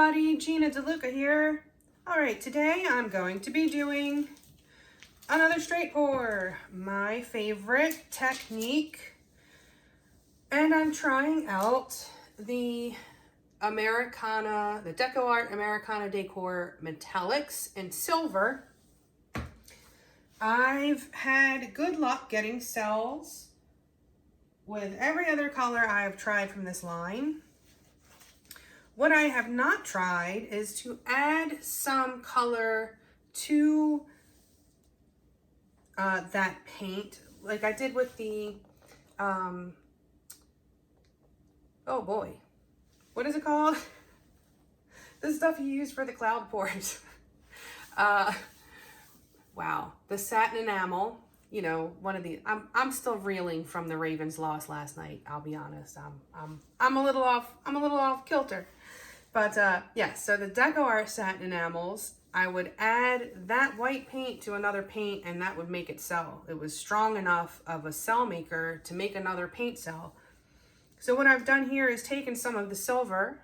everybody, Gina DeLuca here. Alright, today I'm going to be doing another straight pour, my favorite technique. And I'm trying out the DecoArt American Decor Metallics in silver. I've had good luck getting cells with every other color I have tried from this line. What I have not tried is to add some color to that paint, like I did with the, oh boy, what is it called? The stuff you use for the cloud pours. Wow, the satin enamel. You know, one of the, I'm still reeling from the Ravens loss last night. I'll be honest. I'm a little off kilter. But yeah, so the DecoArt Satin Enamels, I would add that white paint to another paint and that would make it cell. It was strong enough of a cell maker to make another paint cell. So what I've done here is taken some of the silver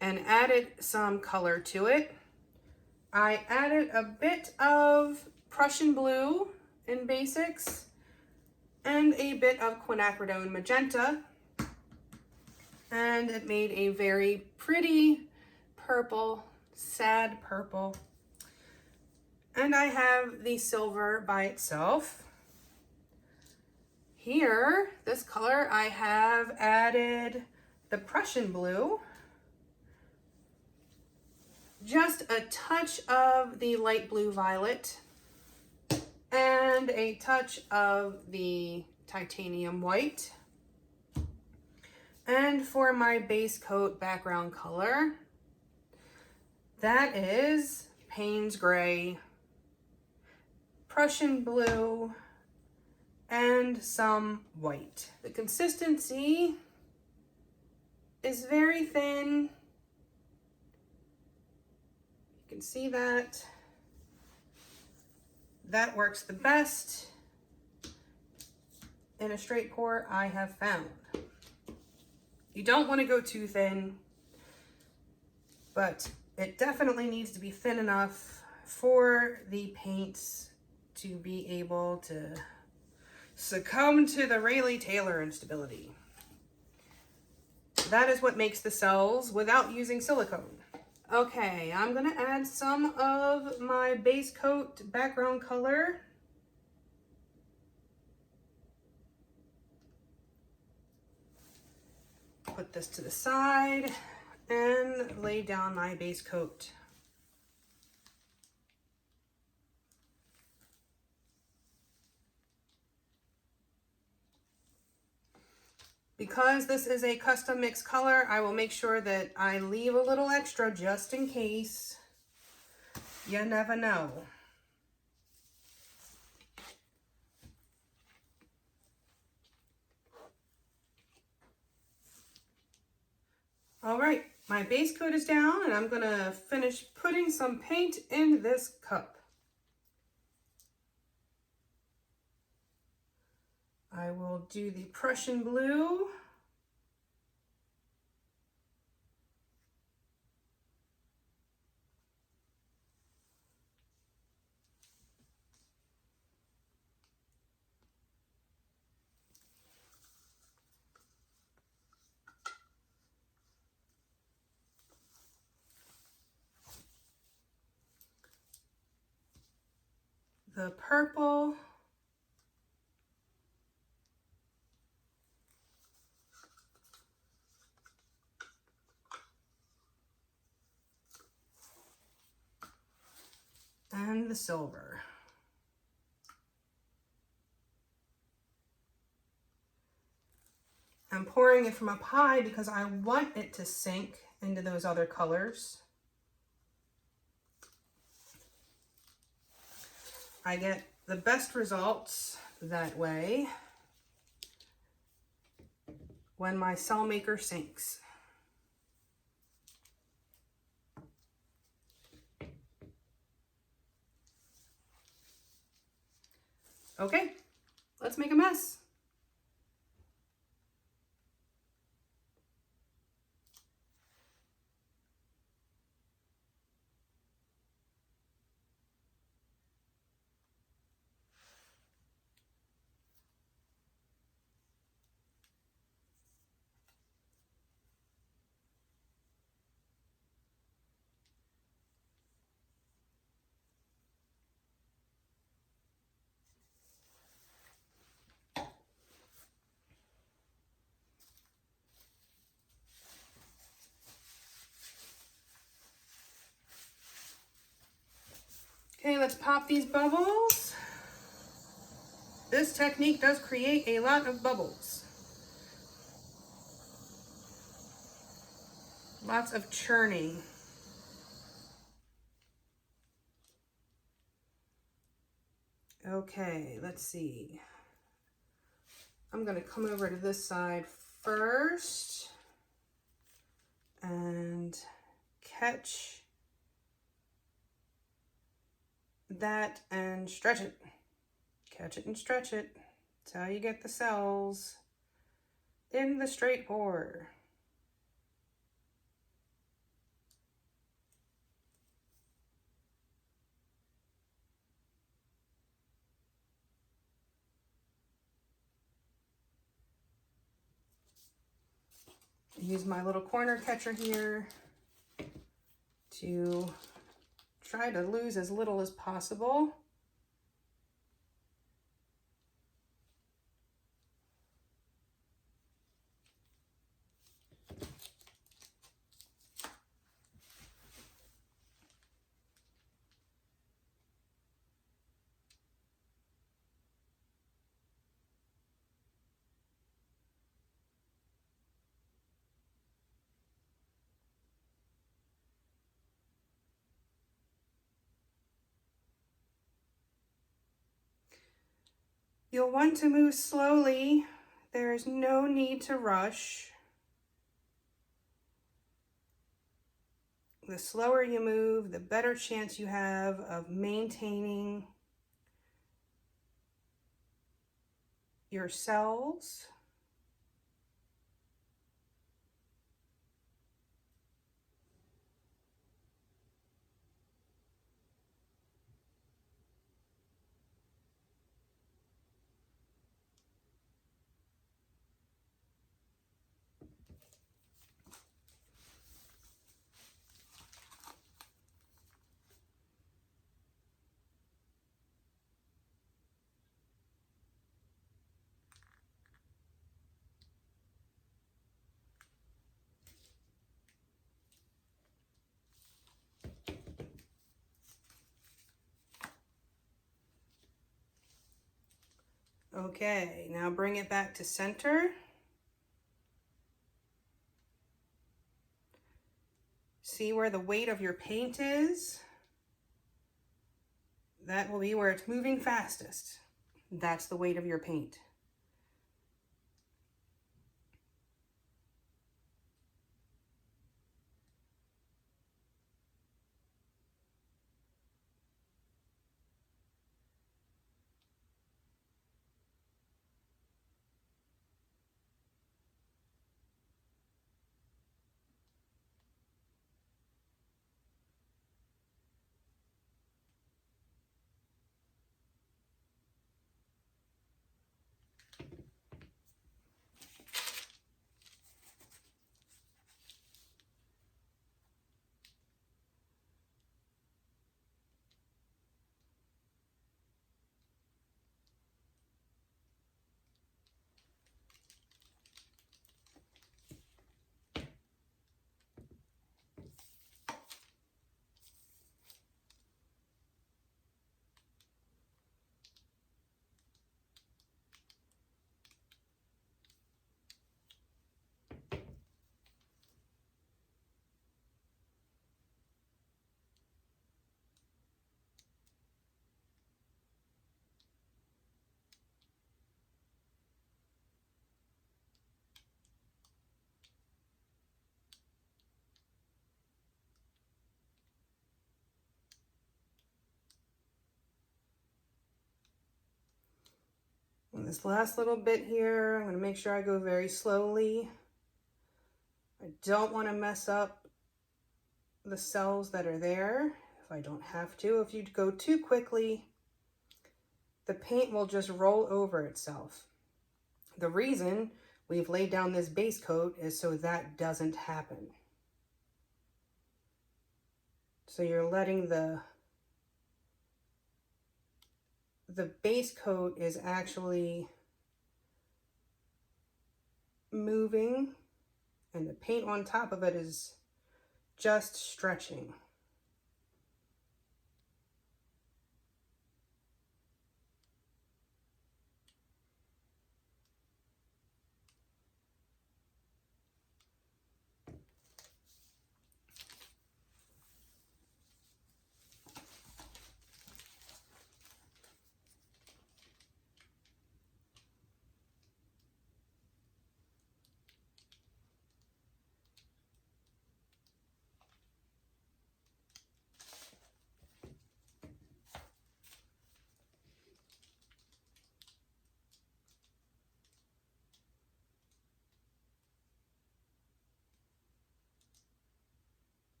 and added some color to it. I added a bit of Prussian blue in basics and a bit of Quinacridone Magenta, and it made a very pretty purple, sad purple. And I have the silver by itself. Here, this color, I have added the Prussian blue, just a touch of the light blue violet, and a touch of the titanium white. And for my base coat background color, that is Payne's Gray, Prussian blue, and some white. The consistency is very thin. You can see that. That works the best in a straight pour I have found. You don't want to go too thin, but it definitely needs to be thin enough for the paints to be able to succumb to the Rayleigh-Taylor instability. That is what makes the cells without using silicone. Okay, I'm gonna add some of my base coat background color. Put this to the side and lay down my base coat. Because this is a custom mix color, I will make sure that I leave a little extra just in case. You never know. All right, my base coat is down and I'm gonna finish putting some paint in this cup. I will do the Prussian blue. The purple. And the silver. I'm pouring it from up high because I want it to sink into those other colors. I get the best results that way when my cell maker sinks. Okay, let's make a mess. pop these bubbles. This technique does create a lot of bubbles. Lots of churning. Okay, let's see. I'm going to come over to this side first and catch that and stretch it. Catch it and stretch it. That's how you get the cells in the straight pour. Use my little corner catcher here to try to lose as little as possible. You'll want to move slowly. There is no need to rush. The slower you move, the better chance you have of maintaining your cells. Okay, now bring it back to center. See where the weight of your paint is? That will be where it's moving fastest. That's the weight of your paint. And this last little bit here, I'm going to make sure I go very slowly. I don't want to mess up the cells that are there if I don't have to. If you go too quickly, the paint will just roll over itself. The reason we've laid down this base coat is so that doesn't happen. So you're letting the base coat is actually moving and the paint on top of it is just stretching.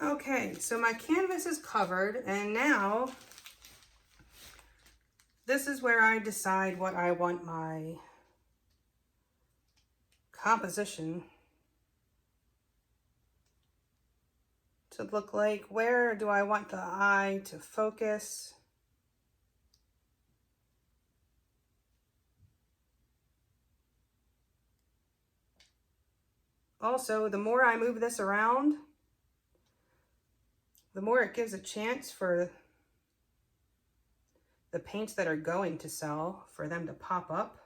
Okay, so my canvas is covered, and now this is where I decide what I want my composition to look like. Where do I want the eye to focus? Also, the more I move this around, the more it gives a chance for the paints that are going to sell, for them to pop up.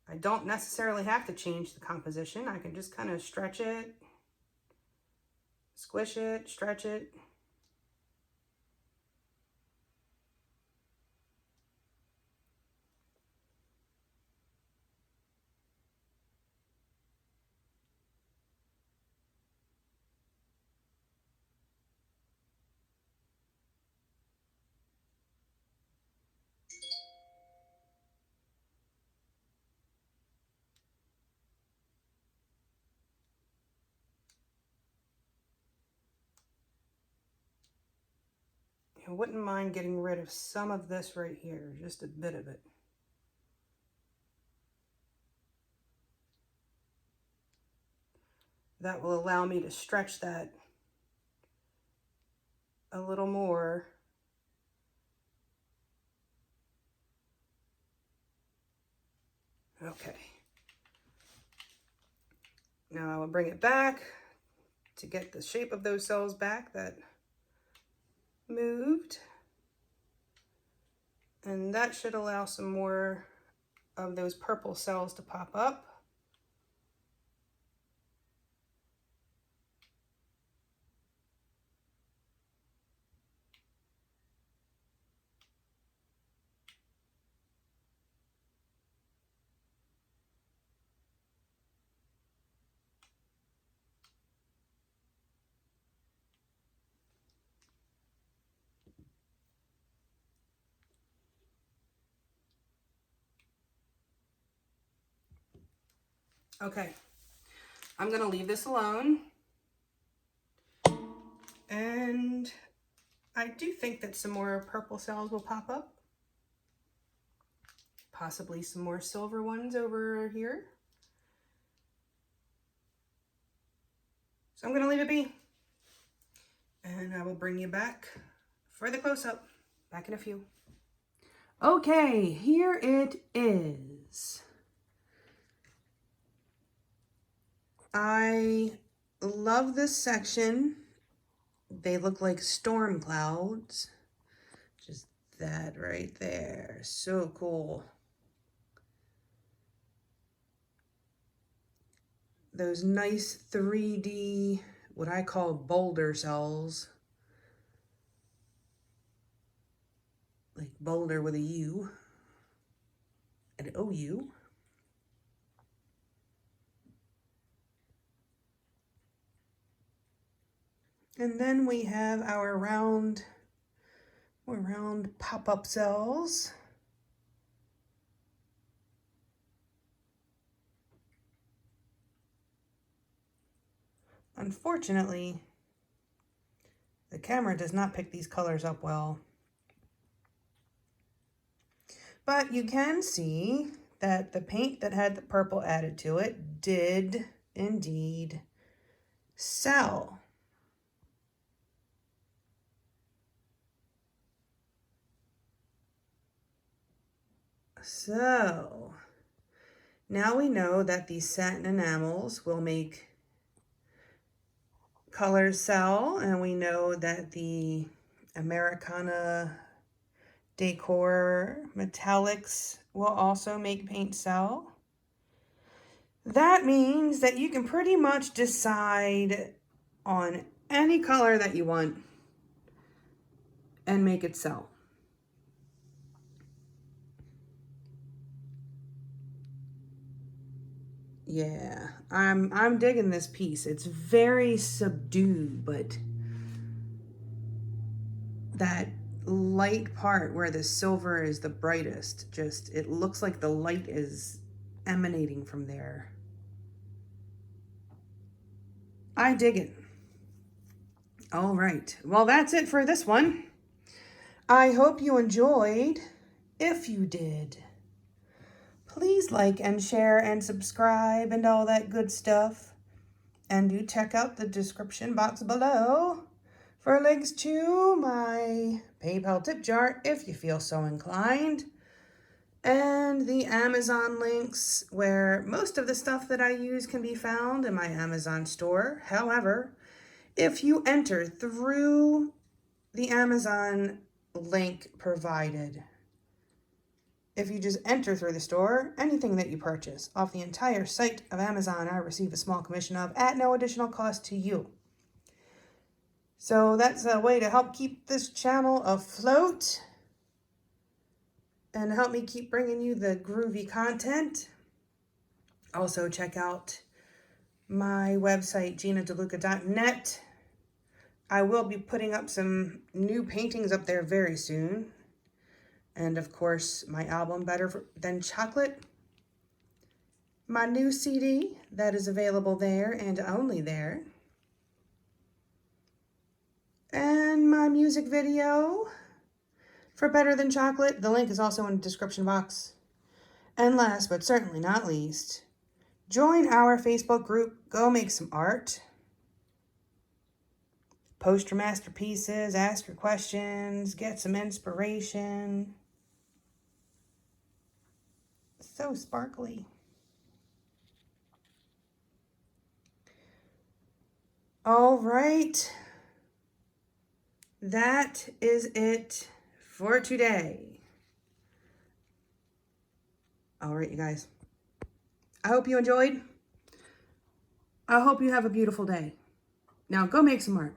I don't necessarily have to change the composition. I can just kind of stretch it, squish it, stretch it. I wouldn't mind getting rid of some of this right here, just a bit of it. That will allow me to stretch that a little more. Okay. Now I will bring it back to get the shape of those cells back that moved. And that should allow some more of those purple cells to pop up. Okay, I'm gonna leave this alone. And I do think that some more purple cells will pop up. Possibly some more silver ones over here. So I'm gonna leave it be. And I will bring you back for the close-up. Back in a few. Okay, here it is. I love this section. They look like storm clouds. Just that right there. So cool. Those nice 3D, what I call boulder cells. Like boulder with a U. An OU. And then we have our round pop-up cells. Unfortunately, the camera does not pick these colors up well. But you can see that the paint that had the purple added to it did indeed sell. So now we know that these satin enamels will make colors sell, and we know that the Americana Decor Metallics will also make paint sell. That means that you can pretty much decide on any color that you want and make it sell. Yeah, I'm digging this piece. It's very subdued, but that light part where the silver is the brightest, just, it looks like the light is emanating from there. I dig it. All right. Well, that's it for this one. I hope you enjoyed. If you did, please like and share and subscribe and all that good stuff. And do check out the description box below for links to my PayPal tip jar if you feel so inclined. And the Amazon links where most of the stuff that I use can be found in my Amazon store. However, if you enter through the Amazon link provided, if you just enter through the store, anything that you purchase off the entire site of Amazon, I receive a small commission of at no additional cost to you. So that's a way to help keep this channel afloat and help me keep bringing you the groovy content. Also check out my website, GinaDeLuca.net. I will be putting up some new paintings up there very soon. And of course, my album, Better Than Chocolate. My new CD that is available there and only there. And my music video for Better Than Chocolate. The link is also in the description box. And last but certainly not least, join our Facebook group, Go Make Some Art. Post your masterpieces, ask your questions, get some inspiration. So sparkly. All right. That is it for today. All right, you guys. I hope you enjoyed. I hope you have a beautiful day. Now go make some art.